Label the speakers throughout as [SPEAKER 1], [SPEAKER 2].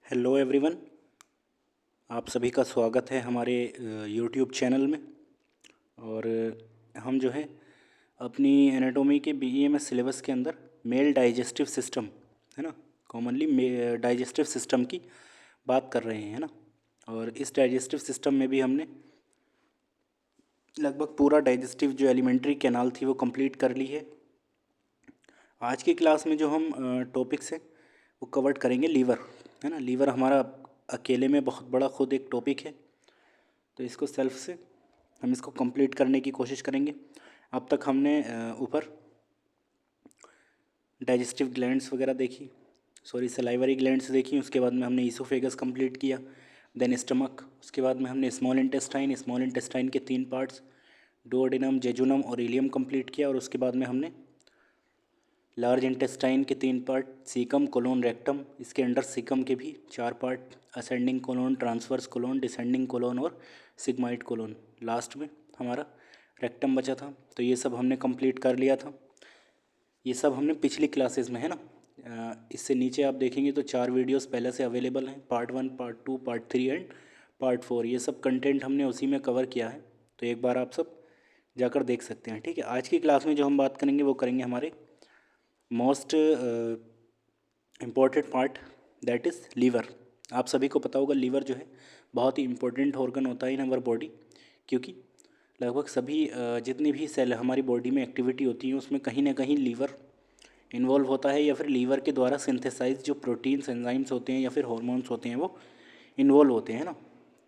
[SPEAKER 1] Hello everyone. आप सभी का स्वागत है हमारे यूट्यूब चैनल में। और हम जो है अपनी एनाटॉमी के बीईएमएस सिलेबस के अंदर मेल डाइजेस्टिव सिस्टम है ना, कॉमनली डाइजेस्टिव सिस्टम की बात कर रहे हैं, है ना। और इस डाइजेस्टिव सिस्टम में भी हमने लगभग पूरा डाइजेस्टिव जो एलिमेंट्री कैनाल थी वो कंप्लीट कर ली है। आज की क्लास में जो हम टॉपिक्स हैं वो कवर्ड करेंगे लीवर, है ना। लीवर हमारा अकेले में बहुत बड़ा खुद एक टॉपिक है, तो इसको सेल्फ से हम इसको कंप्लीट करने की कोशिश करेंगे। अब तक हमने ऊपर डाइजेस्टिव ग्लैंड्स वगैरह देखी, सलाइवरी ग्लैंड्स देखी। उसके बाद में हमने ईसोफेगस कंप्लीट किया, देन स्टमक। उसके बाद में हमने स्मॉल इंटेस्टाइन के 3 पार्ट्स डुओडेनम, जेजुनम और इलियम कंप्लीट किया। और उसके बाद में हमने लार्ज इंटेस्टाइन के 3 पार्ट सीकम, कोलोन, रेक्टम। इसके अंडर सीकम के भी 4 part ascending colon, transverse colon, descending colon और सिग्माइड कोलोन। लास्ट में हमारा रेक्टम बचा था। तो ये सब हमने कंप्लीट कर लिया था। ये सब हमने पिछली क्लासेस में, है ना। इससे नीचे आप देखेंगे तो 4 वीडियोस पहले से अवेलेबल हैं, part 1, part 2, part 3 and part 4। ये सब कंटेंट हमने उसी में कवर किया है, तो एक बार आप सब जाकर देख सकते हैं, ठीक है। आज की क्लास में जो हम बात करेंगे वो करेंगे हमारे most important part, that is liver. आप सभी को पता होगा लीवर जो है बहुत ही इम्पोर्टेंट ऑर्गन होता है इन अवर बॉडी, क्योंकि लगभग सभी जितनी भी सेल हमारी बॉडी में एक्टिविटी होती है उसमें कहीं ना कहीं लीवर इन्वॉल्व होता है, या फिर लीवर के द्वारा सिंथेसाइज जो प्रोटीन्स, एंजाइम्स होते हैं या फिर हॉर्मोन्स होते हैं वो इन्वॉल्व होते हैं ना।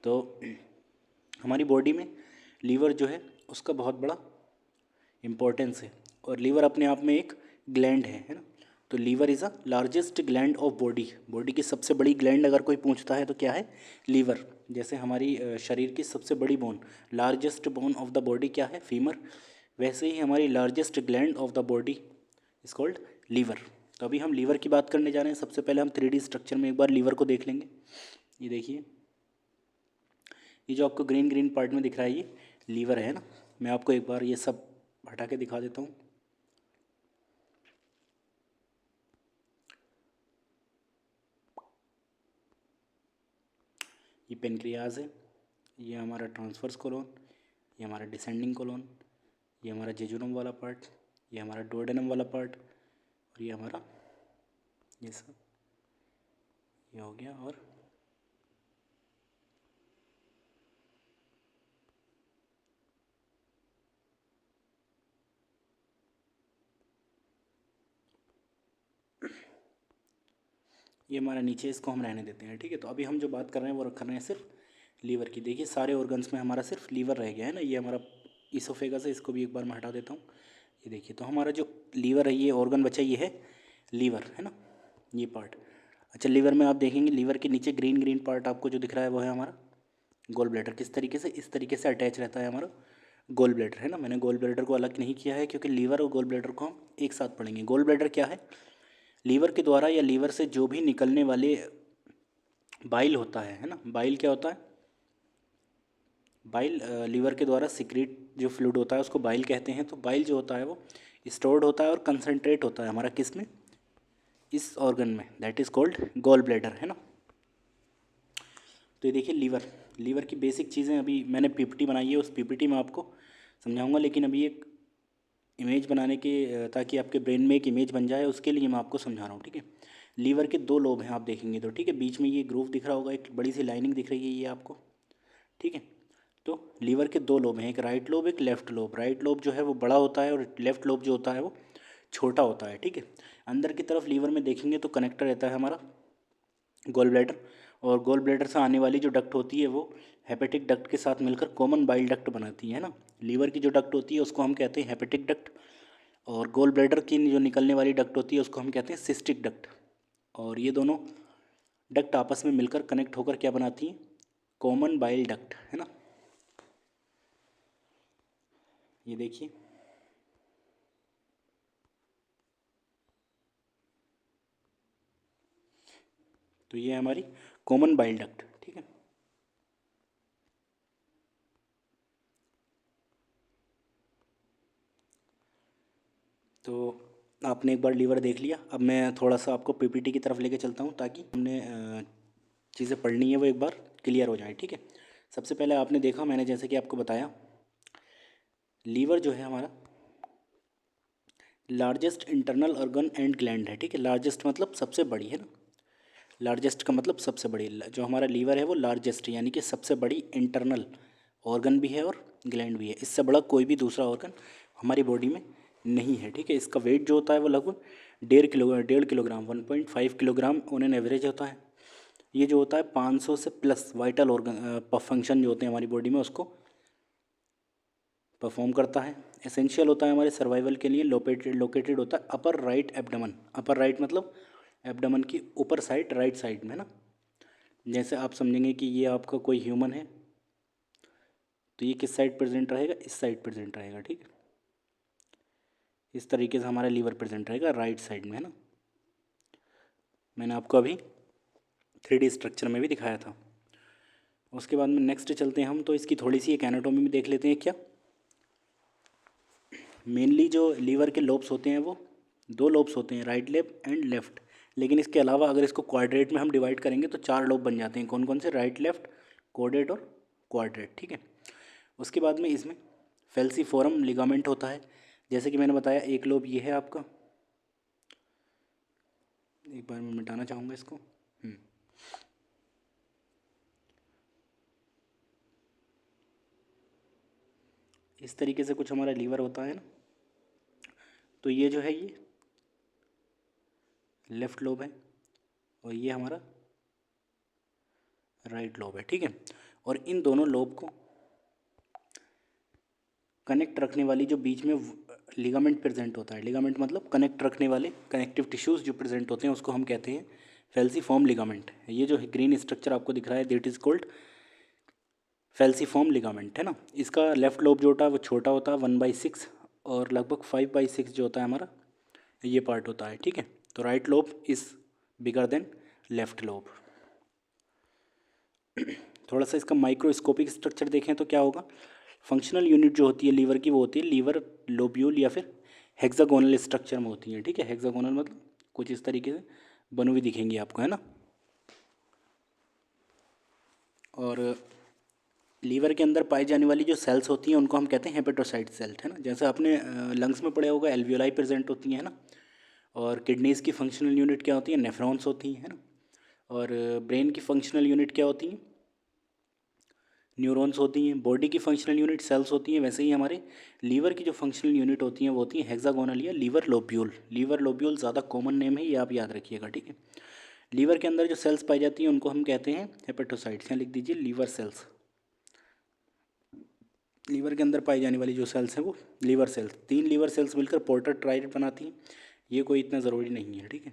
[SPEAKER 1] तो हमारी बॉडी में लीवर जो है उसका बहुत बड़ा इम्पोर्टेंस है। और लीवर अपने आप में एक ग्लैंड है ना। तो liver is a largest gland of body. Body की सबसे बड़ी ग्लैंड अगर कोई पूछता है तो क्या है? लीवर। जैसे हमारी शरीर की सबसे बड़ी bone, largest bone of the body क्या है? फीमर। वैसे ही हमारी largest gland of the body is called liver. तो अभी हम लीवर की बात करने जा रहे हैं। सबसे पहले हम 3D स्ट्रक्चर में एक बार लीवर को देख लेंगे। ये देखिए, ये जो आपको ग्रीन ग्रीन पार्ट में दिख रहा है ये लीवर है ना। मैं आपको एक बार ये सब हटा के दिखा देता हूँ। ये पेनक्रियाज है, ये हमारा ट्रांसवर्स कोलोन, ये हमारा डिसेंडिंग कोलोन, ये हमारा जेजुनम वाला पार्ट, ये हमारा डुओडेनम वाला पार्ट, और ये हमारा ये सब ये हो गया। और ये हमारा नीचे, इसको हम रहने देते हैं, ठीक है। तो अभी हम जो बात कर रहे हैं वो कर रहे हैं सिर्फ लीवर की। देखिए सारे ऑर्गन्स में हमारा सिर्फ लीवर रह गया है ना। ये हमारा इसोफेगस है, इसको भी एक बार मैं हटा देता हूँ। ये देखिए, तो हमारा जो लीवर है, ये ऑर्गन बचा, ये है लीवर, है ना, ये पार्ट। अच्छा, लीवर में आप देखेंगे लीवर के नीचे ग्रीन ग्रीन पार्ट आपको जो दिख रहा है वो है हमारा गोल ब्लैडर। किस तरीके से? इस तरीके से अटैच रहता है हमारा गोल ब्लैडर, है ना। मैंने गोल ब्लैडर को अलग नहीं किया है क्योंकि लीवर और गोल ब्लैडर को हम एक साथ पढ़ेंगे। गोल ब्लैडर क्या है? लीवर के द्वारा या लीवर से जो भी निकलने वाले बाइल होता है ना। बाइल क्या होता है? बाइल लीवर के द्वारा सिक्रीट जो फ्लूइड होता है उसको बाइल कहते हैं। तो बाइल जो होता है वो स्टोर्ड होता है और कंसनट्रेट होता है हमारा किस में? इस ऑर्गन में, that is called gall bladder, है ना। तो ये देखिए लीवर, लीवर की बेसिक चीज़ें अभी मैंने पीपीटी बनाई है, उस पीपीटी में आपको समझाऊंगा। लेकिन अभी एक इमेज बनाने के ताकि आपके ब्रेन में एक इमेज बन जाए उसके लिए मैं आपको समझा रहा हूँ, ठीक है। लीवर के 2 लोब हैं आप देखेंगे तो, ठीक है। बीच में ये ग्रूव दिख रहा होगा, एक बड़ी सी लाइनिंग दिख रही है ये आपको, ठीक है। तो लीवर के 2 लोब हैं, एक राइट लोब, एक लेफ्ट लोब। राइट लोब जो है वो बड़ा होता है और लेफ्ट लोब जो होता है वो छोटा होता है, ठीक है। अंदर की तरफ लीवर में देखेंगे तो कनेक्टर रहता है हमारा गोल ब्लैडर, और गोल ब्लैडर से आने वाली जो डक्ट होती है वो हेपेटिक डक्ट के साथ मिलकर कॉमन बाइल डक्ट बनाती है ना। लीवर की जो डक्ट होती है उसको हम कहते हैं हेपेटिक डक्ट, और गोल ब्लैडर की जो निकलने वाली डक्ट होती है उसको हम कहते हैं सिस्टिक डक्ट। और ये दोनों डक्ट आपस में मिलकर कनेक्ट होकर क्या बनाती हैं? कॉमन बाइल डक्ट, है ना। ये देखिए, तो ये है हमारी कॉमन बाइल डक्ट, ठीक है। तो आपने एक बार लीवर देख लिया। अब मैं थोड़ा सा आपको पीपीटी की तरफ लेके चलता हूँ ताकि हमने चीज़ें पढ़नी है वो एक बार क्लियर हो जाए, ठीक है। सबसे पहले आपने देखा, मैंने जैसे कि आपको बताया, लीवर जो है हमारा largest internal organ and gland है, ठीक है। लार्जेस्ट मतलब सबसे बड़ी है ना, लार्जेस्ट का मतलब सबसे बड़ी। जो हमारा लीवर है वो लार्जेस्ट यानी कि सबसे बड़ी इंटरनल ऑर्गन भी है और ग्लैंड भी है। इससे बड़ा कोई भी दूसरा ऑर्गन हमारी बॉडी में नहीं है, ठीक है। इसका वेट जो होता है वो लगभग 1.5 kilogram 1.5 kilogram on an average होता है। ये जो होता है 500 से प्लस वाइटल ऑर्गन फंक्शन जो होते हैं हमारी बॉडी में उसको परफॉर्म करता है। एसेंशियल होता है हमारे सर्वाइवल के लिए। लोकेटेड होता है upper right abdomen. Upper right मतलब एब्डमन की ऊपर साइड, राइट साइड में ना। जैसे आप समझेंगे कि ये आपका कोई ह्यूमन है तो ये किस साइड प्रेजेंट रहेगा, इस साइड प्रेजेंट रहेगा, ठीक है। इस तरीके से हमारा लीवर प्रेजेंट रहेगा राइट साइड में, है ना। मैंने आपको अभी 3D स्ट्रक्चर में भी दिखाया था। उसके बाद में नेक्स्ट चलते हैं हम, तो इसकी थोड़ी सी एक एनाटोमी में देख लेते हैं क्या। मेनली जो लीवर के लोब्स होते हैं वो 2 लोब्स होते हैं, राइट लेब एंड लेफ्ट। लेकिन इसके अलावा अगर इसको क्वाड्रेट में हम डिवाइड करेंगे तो 4 लोब बन जाते हैं। कौन कौन से? राइट, लेफ्ट, कोडेट और क्वाड्रेट, ठीक है। उसके बाद में इसमें फेल्सीफोरम लिगामेंट होता है। जैसे कि मैंने बताया, एक लोब ये है आपका, एक बार मैं मिटाना चाहूँगा इसको। इस तरीके से कुछ हमारा लीवर होता है ना। तो ये जो है ये लेफ्ट लोब है और ये हमारा राइट लोब है, ठीक है। और इन दोनों लोब को कनेक्ट रखने वाली जो बीच में लिगामेंट प्रेजेंट होता है, लिगामेंट मतलब कनेक्ट रखने वाले कनेक्टिव टिश्यूज़ जो प्रेजेंट होते हैं उसको हम कहते हैं फेल्सीफॉर्म लिगामेंट। ये जो ग्रीन स्ट्रक्चर आपको दिख रहा है दैट इज़ कॉल्ड फेल्सीफॉर्म लिगामेंट, है ना। इसका लेफ्ट लोब जो होता है वो छोटा होता है 1/6 और लगभग 5/6 जो होता है हमारा ये पार्ट होता है, ठीक है। तो right lobe is bigger than left lobe. थोड़ा सा इसका माइक्रोस्कोपिक स्ट्रक्चर देखें तो क्या होगा। फंक्शनल यूनिट जो होती है लीवर की वो होती है लीवर लोब्यूल या फिर हेक्सागोनल स्ट्रक्चर में होती है, ठीक है। हेक्सागोनल मतलब कुछ इस तरीके से बनी हुई दिखेंगी आपको, है ना। और लीवर के अंदर पाई जाने वाली जो सेल्स होती हैं उनको हम कहते हैं हेपेटोसाइट सेल, है ना। जैसे आपने लंग्स में पढ़ा होगा एल्वियोलाई प्रेजेंट होती हैं, है ना। और किडनीज़ की फंक्शनल यूनिट क्या होती है? नेफ्रॉन्स होती हैं, है ना। और ब्रेन की फंक्शनल यूनिट क्या होती हैं? न्यूरॉन्स होती हैं। बॉडी की फंक्शनल यूनिट सेल्स होती हैं। वैसे ही हमारे लीवर की जो फंक्शनल यूनिट होती हैं वो होती हैं हेक्सागोनल या लीवर लोब्यूल। लीवर लोब्यूल ज़्यादा कॉमन नेम है, ये आप याद रखिएगा, ठीक है। लीवर के अंदर जो सेल्स पाई जाती हैं उनको हम कहते हैं हेपेटोसाइट्स। यहाँ लिख दीजिए लीवर सेल्स। लीवर के अंदर पाई जाने वाली जो सेल्स हैं वो लीवर सेल्स। 3 लीवर सेल्स मिलकर पोर्टर ट्राइडेट बनाती हैं। ये कोई इतना ज़रूरी नहीं है, ठीक है।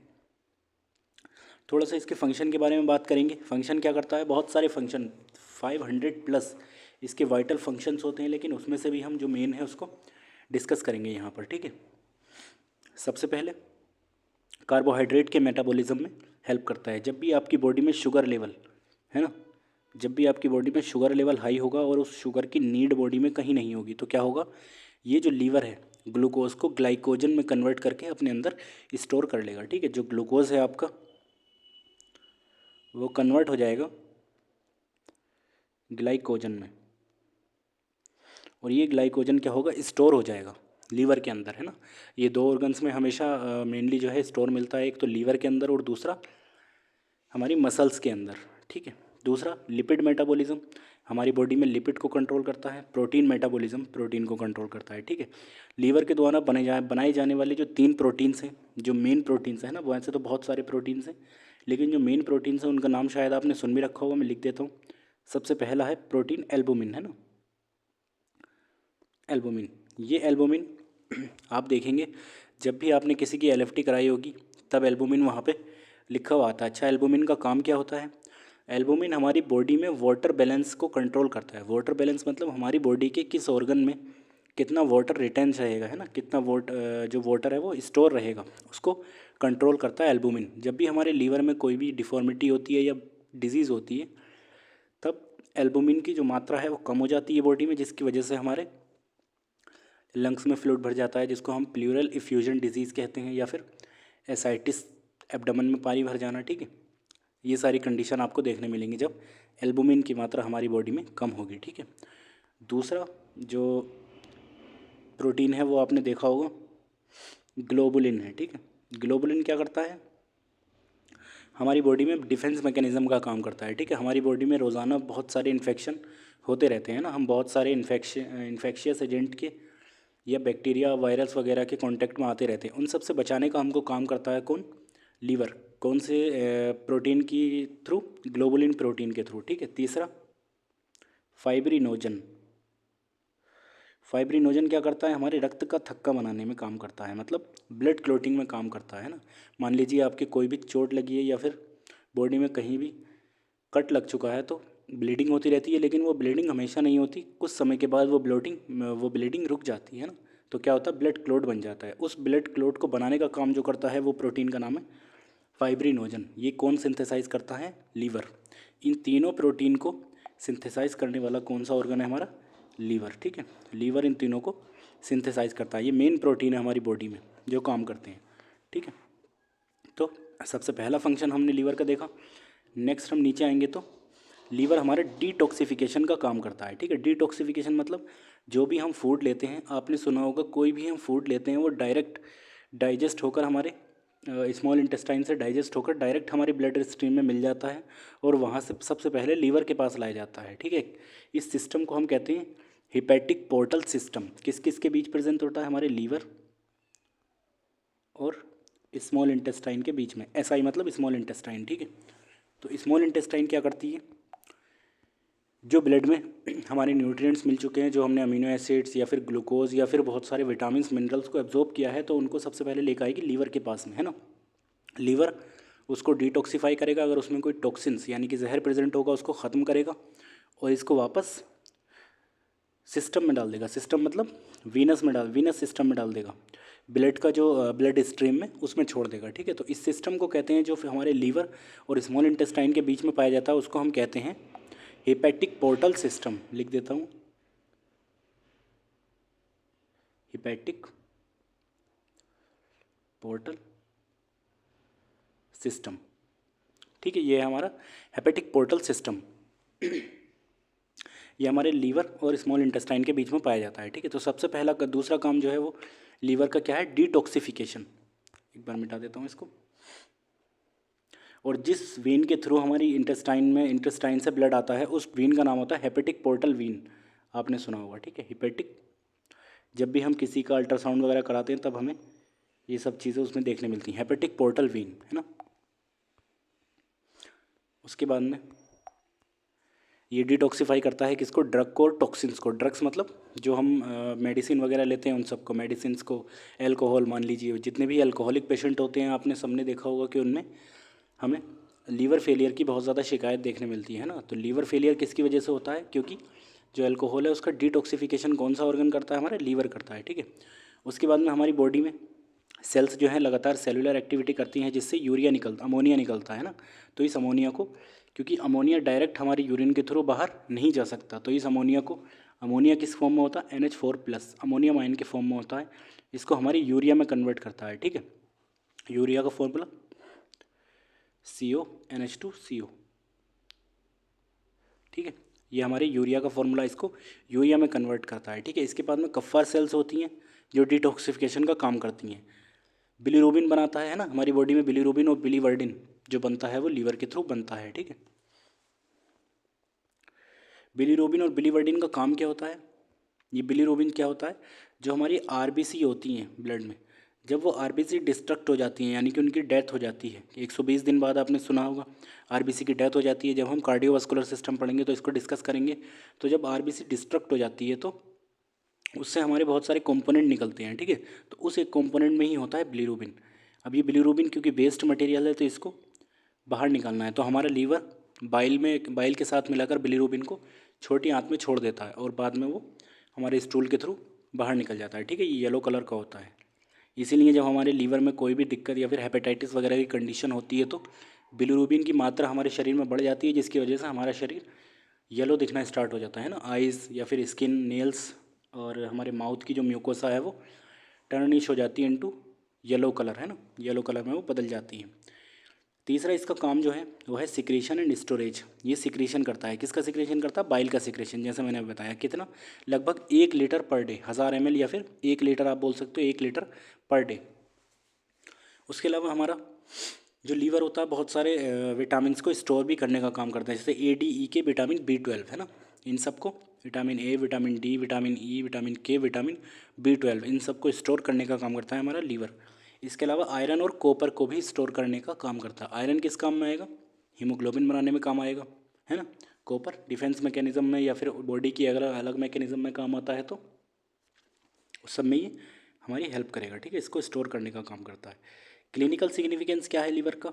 [SPEAKER 1] थोड़ा सा इसके फंक्शन के बारे में बात करेंगे। फंक्शन क्या करता है? बहुत सारे फंक्शन, 500 प्लस इसके वाइटल फंक्शंस होते हैं, लेकिन उसमें से भी हम जो मेन है उसको डिस्कस करेंगे यहाँ पर, ठीक है। सबसे पहले कार्बोहाइड्रेट के मेटाबॉलिज्म में हेल्प करता है। जब भी आपकी बॉडी में शुगर लेवल, है ना, जब भी आपकी बॉडी में शुगर लेवल हाई होगा और उस शुगर की नीड बॉडी में कहीं नहीं होगी तो क्या होगा, ये जो लीवर है ग्लूकोज को ग्लाइकोजन में कन्वर्ट करके अपने अंदर स्टोर कर लेगा, ठीक है। जो ग्लूकोज है आपका वो कन्वर्ट हो जाएगा ग्लाइकोजन में, और ये ग्लाइकोजन क्या होगा, स्टोर हो जाएगा लीवर के अंदर, है ना। ये 2 ऑर्गन्स में हमेशा मेनली जो है स्टोर मिलता है, एक तो लीवर के अंदर और दूसरा हमारी मसल्स के अंदर, ठीक है। दूसरा लिपिड मेटाबॉलिज्म, हमारी बॉडी में लिपिड को कंट्रोल करता है। प्रोटीन मेटाबॉलिज्म, प्रोटीन को कंट्रोल करता है, ठीक है। लीवर के द्वारा बनाए जाने वाले जो 3 प्रोटीन्स हैं, जो मेन प्रोटीन्स हैं ना, वैसे तो बहुत सारे प्रोटीन्स हैं लेकिन जो मेन प्रोटीन्स हैं उनका नाम शायद आपने सुन भी रखा होगा, मैं लिख देता हूँ। सबसे पहला है प्रोटीन एल्बुमिन, है ना, एल्बुमिन। ये एल्बुमिन आप देखेंगे जब भी आपने किसी की एलएफटी कराई होगी तब एल्बुमिन वहाँ पे लिखा हुआ आता है। अच्छा, एल्बुमिन का काम क्या होता है? एल्बुमिन हमारी बॉडी में वाटर बैलेंस को कंट्रोल करता है। वाटर बैलेंस मतलब हमारी बॉडी के किस ऑर्गन में कितना वाटर रिटेंन रहेगा, है ना, कितना जो वाटर है वो स्टोर रहेगा, उसको कंट्रोल करता है एल्बुमिन। जब भी हमारे लीवर में कोई भी डिफॉर्मिटी होती है या डिजीज़ होती है तब एल्बुमिन की जो मात्रा है वो कम हो जाती है बॉडी में, जिसकी वजह से हमारे लंग्स में फ्लूइड भर जाता है, जिसको हम प्लूरल इफ्यूजन डिजीज़ कहते हैं या फिर एसाइटिस, एब्डमन में पानी भर जाना, ठीक है। ये सारी कंडीशन आपको देखने मिलेंगी जब एल्बुमिन की मात्रा हमारी बॉडी में कम होगी, ठीक है। दूसरा जो प्रोटीन है वो आपने देखा होगा ग्लोबुलिन है, ठीक है। ग्लोबुलिन क्या करता है, हमारी बॉडी में डिफेंस मैकेनिज्म का काम करता है, ठीक है। हमारी बॉडी में रोज़ाना बहुत सारे इन्फेक्शन होते रहते हैं ना, हम बहुत सारे इन्फेक्शियस एजेंट के या बैक्टीरिया वायरस वगैरह के कांटेक्ट में आते रहते हैं। उन सब से बचाने का हमको काम करता है कौन, लीवर। कौन से प्रोटीन की थ्रू, ग्लोबुलिन प्रोटीन के थ्रू, ठीक है। तीसरा फाइब्रिनोजन। फाइब्रिनोजन क्या करता है, हमारे रक्त का थक्का बनाने में काम करता है, मतलब ब्लड क्लोटिंग में काम करता है ना। मान लीजिए आपके कोई भी चोट लगी है या फिर बॉडी में कहीं भी कट लग चुका है तो ब्लीडिंग होती रहती है, लेकिन वो ब्लीडिंग हमेशा नहीं होती, कुछ समय के बाद वो ब्लीडिंग रुक जाती है ना। तो क्या होता है, ब्लड क्लोट बन जाता है। उस ब्लड क्लोट को बनाने का काम जो करता है वो प्रोटीन का नाम है फाइब्रिनोजन। ये कौन सिंथेसाइज करता है, लीवर। इन तीनों प्रोटीन को सिंथेसाइज करने वाला कौन सा ऑर्गन है हमारा, लीवर, ठीक है। लीवर इन तीनों को सिंथेसाइज करता है। ये मेन प्रोटीन है हमारी बॉडी में जो काम करते हैं, ठीक है। तो सबसे पहला फंक्शन हमने लीवर का देखा। नेक्स्ट हम नीचे आएंगे तो लीवर हमारे डिटॉक्सिफिकेशन का काम करता है, ठीक है। डिटॉक्सिफिकेशन मतलब जो भी हम फूड लेते हैं, आपने सुना होगा कोई भी हम फूड लेते हैं वो डायरेक्ट डाइजेस्ट होकर हमारे स्मॉल इंटेस्टाइन से डाइजेस्ट होकर डायरेक्ट हमारी ब्लड स्ट्रीम में मिल जाता है और वहाँ से सबसे पहले लीवर के पास लाया जाता है, ठीक है। इस सिस्टम को हम कहते हैं हिपैटिक पोर्टल सिस्टम। किस किस के बीच प्रेजेंट होता है, हमारे लीवर और स्मॉल इंटेस्टाइन के बीच में। एसआई मतलब स्मॉल इंटेस्टाइन, ठीक है। तो स्मॉल इंटेस्टाइन क्या करती है, जो ब्लड में हमारे न्यूट्रिएंट्स मिल चुके हैं, जो हमने अमीनो एसिड्स या फिर ग्लूकोज या फिर बहुत सारे विटामिन मिनरल्स को एब्जॉर्ब किया है, तो उनको सबसे पहले लेकर आएगी लीवर के पास में, है ना। लीवर उसको डिटॉक्सिफाई करेगा, अगर उसमें कोई टॉक्सिन्स यानी कि जहर प्रेजेंट होगा उसको ख़त्म करेगा और इसको वापस सिस्टम में डाल देगा। सिस्टम मतलब वीनस सिस्टम में डाल देगा, ब्लड का जो ब्लड स्ट्रीम में उसमें छोड़ देगा, ठीक है। तो इस सिस्टम को कहते हैं, जो फिर हमारे लीवर और स्मॉल इंटेस्टाइन के बीच में पाया जाता है, उसको हम कहते हैं हिपैटिक पोर्टल सिस्टम। लिख देता हूँ, हिपैटिक पोर्टल सिस्टम, ठीक है। ये है हमारा हेपेटिक पोर्टल सिस्टम। ये हमारे लीवर और स्मॉल इंटेस्टाइन के बीच में पाया जाता है, ठीक है। तो सबसे पहला दूसरा काम जो है वो लीवर का क्या है, डिटॉक्सिफिकेशन। एक बार मिटा देता हूँ इसको। और जिस वेन के थ्रू हमारी इंटेस्टाइन से ब्लड आता है उस वेन का नाम होता है हेपेटिक पोर्टल वेन। आपने सुना होगा, ठीक है। हिपैटिक, जब भी हम किसी का अल्ट्रासाउंड वगैरह कराते हैं तब हमें ये सब चीज़ें उसमें देखने मिलती हैं, हेपेटिक पोर्टल वेन, है ना। उसके बाद में ये डिटॉक्सिफाई करता है किसको, ड्रग को और टॉक्सिन्स को। ड्रग्स मतलब जो हम मेडिसिन वगैरह लेते हैं उन सबको, मेडिसिन को, एल्कोहल मान लीजिए, जितने भी अल्कोहलिक पेशेंट होते हैं आपने सबने देखा होगा कि उनमें हमें लीवर फेलियर की बहुत ज़्यादा शिकायत देखने मिलती है ना। तो लीवर फेलियर किसकी वजह से होता है, क्योंकि जो अल्कोहल है उसका डिटॉक्सिफिकेशन कौन सा ऑर्गन करता है, हमारा लीवर करता है, ठीक है। उसके बाद में हमारी बॉडी में सेल्स जो हैं लगातार सेलुलर एक्टिविटी करती हैं, जिससे अमोनिया निकलता है ना। तो इस अमोनिया को, क्योंकि अमोनिया डायरेक्ट हमारी यूरिन के थ्रू बाहर नहीं जा सकता, तो इस अमोनिया किस फॉर्म में होता है, NH4+, अमोनियम आयन के फॉर्म में होता है। इसको हमारी यूरिया में कन्वर्ट करता है, ठीक है। यूरिया का फॉर्मूला CONH2CO, ठीक है। ये हमारे यूरिया का फॉर्मूला इसको यूरिया में कन्वर्ट करता है, ठीक है। इसके बाद में कफ्फार सेल्स होती हैं जो डिटॉक्सिफिकेशन का काम करती हैं। बिलीरुबिन बनाता है ना हमारी बॉडी में, बिलीरुबिन और बिलीवर्डिन जो बनता है वो लीवर के थ्रू बनता है, ठीक है। बिलीरुबिन और बिलीवर्डिन का काम क्या होता है, ये बिलीरुबिन क्या होता है, जो हमारी RBC होती हैं ब्लड में, जब वो RBC डिस्ट्रक्ट हो जाती हैं यानी कि उनकी डेथ हो जाती है, 120 दिन बाद आपने सुना होगा RBC की डेथ हो जाती है। जब हम कार्डियोवास्कुलर सिस्टम पढ़ेंगे तो इसको डिस्कस करेंगे। तो जब RBC डिस्ट्रक्ट हो जाती है तो उससे हमारे बहुत सारे कंपोनेंट निकलते हैं, ठीक है। तो उस एक कंपोनेंट में ही होता है बिलीरुबिन। अब ये बिलीरुबिन क्योंकि वेस्ट मटेरियल है तो इसको बाहर निकालना है, तो हमारा लीवर बाइल के साथ मिलाकर बिलीरुबिन को छोटी आंत में छोड़ देता है और बाद में वो हमारे स्टूल के थ्रू बाहर निकल जाता है, ठीक है। ये येलो कलर का होता है। इसीलिए जब हमारे लीवर में कोई भी दिक्कत या फिर हेपेटाइटिस वगैरह की कंडीशन होती है तो बिलीरुबिन की मात्रा हमारे शरीर में बढ़ जाती है, जिसकी वजह से हमारा शरीर येलो दिखना स्टार्ट हो जाता है ना। आइज़ या फिर स्किन, नेल्स और हमारे माउथ की जो म्यूकोसा है वो टर्निश हो जाती है इनटू येलो कलर, है ना, येलो कलर में वो बदल जाती है। तीसरा इसका काम जो है वो है सिक्रीशन एंड स्टोरेज। ये सिक्रीशन करता है, किसका सिक्रीशन करता है? बाइल का सिक्रीशन, जैसे मैंने बताया। कितना? लगभग 1 लीटर पर डे, 1000 ml या फिर 1 लीटर आप बोल सकते हो, 1 लीटर पर डे। उसके अलावा हमारा जो लीवर होता है बहुत सारे विटामिन्स को स्टोर भी करने का काम करता है, जैसे ADE के, विटामिन B12 है ना, इन सबको, vitamin A, vitamin D, vitamin E, vitamin K, vitamin B12, इन सबको स्टोर करने का काम करता है हमारा लीवर। इसके अलावा आयरन और कॉपर को भी स्टोर करने का काम करता है। आयरन किस काम में आएगा? हीमोग्लोबिन बनाने में काम आएगा, है ना। कॉपर डिफेंस मैकेनिज्म में या फिर बॉडी की अगर अलग मैकेनिज्म में काम आता है, तो उस सब में ये हमारी हेल्प करेगा, ठीक है। इसको स्टोर करने का काम करता है। क्लिनिकल सिग्निफिकेंस क्या है लीवर का?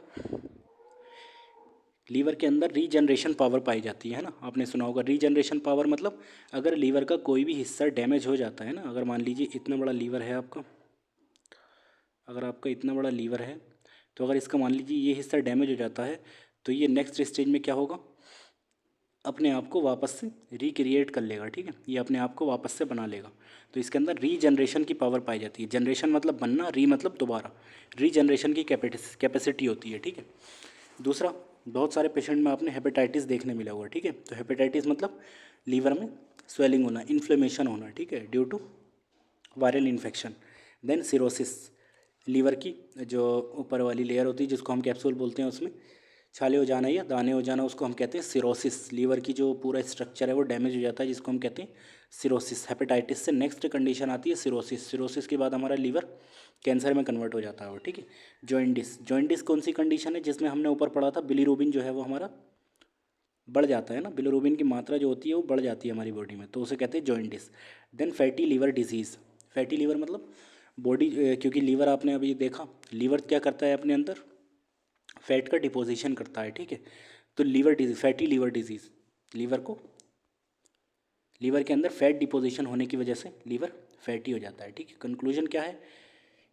[SPEAKER 1] लीवर के अंदर रीजनरेशन पावर पाई जाती है ना। आपने सुना होगा रीजनरेशन पावर, मतलब अगर लीवर का कोई भी हिस्सा डैमेज हो जाता है ना, अगर मान लीजिए इतना बड़ा लीवर है आपका, अगर आपका इतना बड़ा लीवर है, तो अगर इसका मान लीजिए ये हिस्सा डैमेज हो जाता है, तो ये नेक्स्ट स्टेज में क्या होगा? अपने आप को वापस से रिक्रिएट कर लेगा, ठीक है। ये अपने आप को वापस से बना लेगा। तो इसके अंदर रीजनरेशन की पावर पाई जाती है। जनरेशन मतलब बनना, री मतलब दोबारा, रीजनरेशन की कैपेसिटी होती है, ठीक है। दूसरा, बहुत सारे पेशेंट में आपने हेपेटाइटिस देखने मिला हुआ, ठीक है। तो हेपेटाइटिस मतलब लीवर में स्वेलिंग होना, इन्फ्लेमेशन होना, ठीक है, due to viral infection. Then cirrhosis, liver की जो ऊपर वाली लेयर होती है जिसको हम कैप्सूल बोलते हैं, उसमें छाले हो जाना या दाने हो जाना, उसको हम कहते हैं सिरोसिस। लीवर की जो पूरा स्ट्रक्चर है वो डैमेज हो जाता है, जिसको हम कहते हैं सिरोसिस। हेपेटाइटिस से नेक्स्ट कंडीशन आती है सिरोसिस। सिरोसिस के बाद हमारा लीवर कैंसर में कन्वर्ट हो जाता है वो, ठीक है। जॉइंडिस, जॉइंडिस कौन सी कंडीशन है? जिसमें हमने ऊपर पढ़ा था बिलीरुबिन जो है वो हमारा बढ़ जाता है ना, बिलीरुबिन की मात्रा जो होती है वो बढ़ जाती है हमारी बॉडी में, तो उसे कहते हैं jaundice. Then fatty liver disease. Fatty liver मतलब बॉडी, क्योंकि लीवर आपने अभी देखा, लीवर क्या करता है अपने अंदर? फैट का डिपोजिशन करता है, ठीक है। तो liver disease, fatty liver disease, liver को, लीवर के अंदर फैट डिपोजिशन होने की वजह से लीवर फैटी हो जाता है, ठीक है। कंक्लूजन क्या है?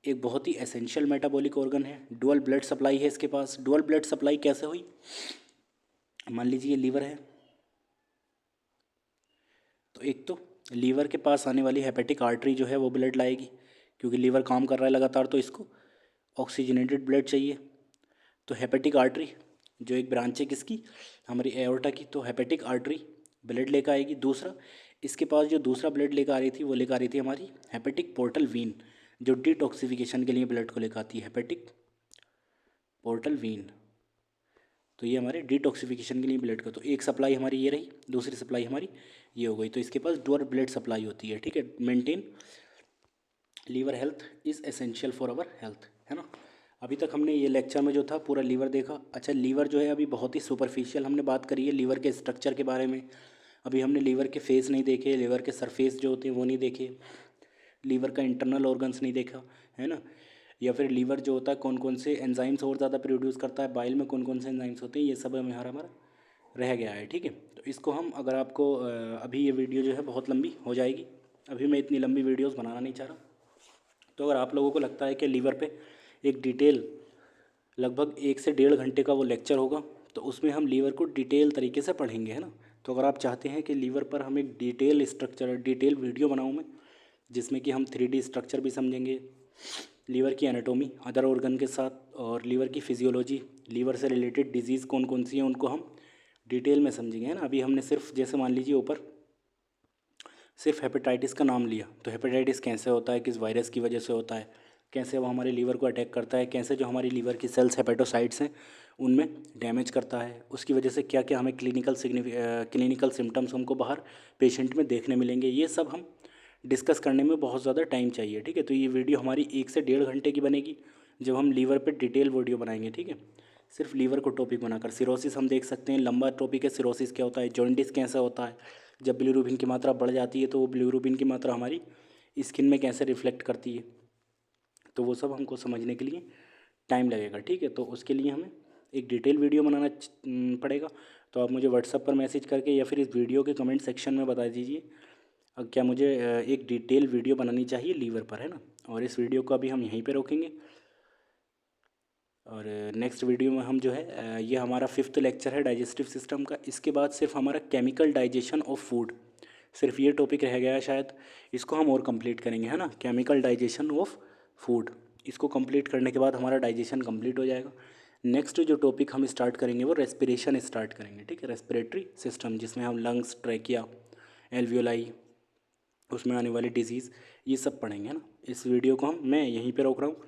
[SPEAKER 1] एक बहुत ही एसेंशियल मेटाबॉलिक ऑर्गन है, डुअल ब्लड सप्लाई है इसके पास। डुअल ब्लड सप्लाई कैसे हुई? मान लीजिए ये लीवर है, तो एक तो लीवर के पास आने वाली हेपेटिक आर्टरी जो है वो ब्लड लाएगी, क्योंकि लीवर काम कर रहा है लगातार, तो इसको ऑक्सीजनेटेड ब्लड चाहिए। तो हेपेटिक आर्टरी जो एक ब्रांच है किसकी? हमारी एओर्टा की, तो हेपेटिक आर्टरी ब्लड लेकर आएगी। दूसरा, इसके पास जो दूसरा ब्लड लेकर आ रही थी वो लेकर आ रही थी हमारी हेपेटिक पोर्टल वीन, जो डिटॉक्सिफिकेशन के लिए ब्लड को लेकर आती है, हेपेटिक पोर्टल वीन। तो ये हमारे डिटॉक्सिफिकेशन के लिए ब्लड का, तो एक सप्लाई हमारी ये रही, दूसरी सप्लाई हमारी ये हो गई। तो इसके पास डुअल ब्लड सप्लाई होती है, ठीक है। Maintain liver health is essential for our health, है ना। अभी तक हमने ये लेक्चर में जो था पूरा लीवर देखा। अच्छा, लीवर जो है अभी बहुत ही सुपरफिशियल हमने बात करी है लीवर के स्ट्रक्चर के बारे में। अभी हमने लीवर के फेस नहीं देखे, लीवर के सरफेस जो होते हैं वो नहीं देखे, लीवर का इंटरनल ऑर्गन्स नहीं देखा, है ना। या फिर लीवर जो होता है कौन कौन से एंजाइम्स और ज़्यादा प्रोड्यूस करता है, बाइल में कौन कौन से एंजाइम्स होते हैं, ये सब हमारा हमारा रह गया है, ठीक है। तो इसको हम, अगर आपको अभी ये वीडियो जो है बहुत लंबी हो जाएगी, अभी मैं इतनी लंबी वीडियोज़ बनाना नहीं चाह रहा। तो अगर आप लोगों को लगता है कि लीवर पे एक डिटेल लगभग 1 से 1.5 घंटे का वो लेक्चर होगा, तो उसमें हम लीवर को डिटेल तरीके से पढ़ेंगे, है ना। तो अगर आप चाहते हैं कि लीवर पर हम एक डिटेल स्ट्रक्चर, डिटेल वीडियो बनाऊँ मैं, जिसमें कि हम 3D स्ट्रक्चर भी समझेंगे, लीवर की एनाटॉमी अदर ऑर्गन के साथ, और लीवर की फिजियोलॉजी, लीवर से रिलेटेड डिजीज़ कौन कौन सी हैं उनको हम डिटेल में समझेंगे, है ना। अभी हमने सिर्फ, जैसे मान लीजिए ऊपर सिर्फ हेपेटाइटिस का नाम लिया, तो हेपेटाइटिस कैसे होता है, किस वायरस की वजह से होता है, कैसे वो हमारे लीवर को अटैक करता है, कैसे जो हमारी लीवर की सेल्स हेपेटोसाइट्स हैं उनमें डैमेज करता है, उसकी वजह से क्या क्या हमें क्लिनिकल सिम्टम्स हमको बाहर पेशेंट में देखने मिलेंगे, ये सब हम डिस्कस करने में बहुत ज़्यादा टाइम चाहिए, ठीक है। तो ये वीडियो हमारी 1 से 1.5 घंटे की बनेगी, जब हम लीवर पर डिटेल वीडियो बनाएंगे, ठीक है। सिर्फ लीवर को टॉपिक बनाकर सिरोसिस हम देख सकते हैं, लंबा टॉपिक है सिरोसिस क्या होता है, जॉन्डिस कैसा होता है, जब बिलीरुबिन की मात्रा बढ़ जाती है तो वो बिलीरुबिन की मात्रा हमारी स्किन में कैसे रिफ्लेक्ट करती है, तो वो सब हमको समझने के लिए टाइम लगेगा, ठीक है। तो उसके लिए हमें एक डिटेल वीडियो बनाना पड़ेगा। तो आप मुझे व्हाट्सएप पर मैसेज करके या फिर इस वीडियो के कमेंट सेक्शन में बता दीजिए क्या मुझे एक डिटेल वीडियो बनानी चाहिए लीवर पर, है ना। और इस वीडियो को अभी हम यहीं पे रोकेंगे, और नेक्स्ट वीडियो में हम जो है ये हमारा 5th लेक्चर है डाइजेस्टिव सिस्टम का। इसके बाद सिर्फ हमारा केमिकल डाइजेशन ऑफ फूड, सिर्फ ये टॉपिक रह गया है शायद, इसको हम और कंप्लीट करेंगे, है ना। केमिकल डाइजेशन ऑफ फूड, इसको कंप्लीट करने के बाद हमारा डाइजेशन कंप्लीट हो जाएगा। नेक्स्ट जो टॉपिक हम स्टार्ट करेंगे वो रेस्पिरेशन स्टार्ट करेंगे, ठीक है। रेस्पिरेटरी सिस्टम, जिसमें हम लंग्स, ट्रैकिया, एल्वियोलाई, उसमें आने वाली डिजीज़, ये सब पढ़ेंगे, है ना। इस वीडियो को मैं यहीं पे रोक रहा हूँ।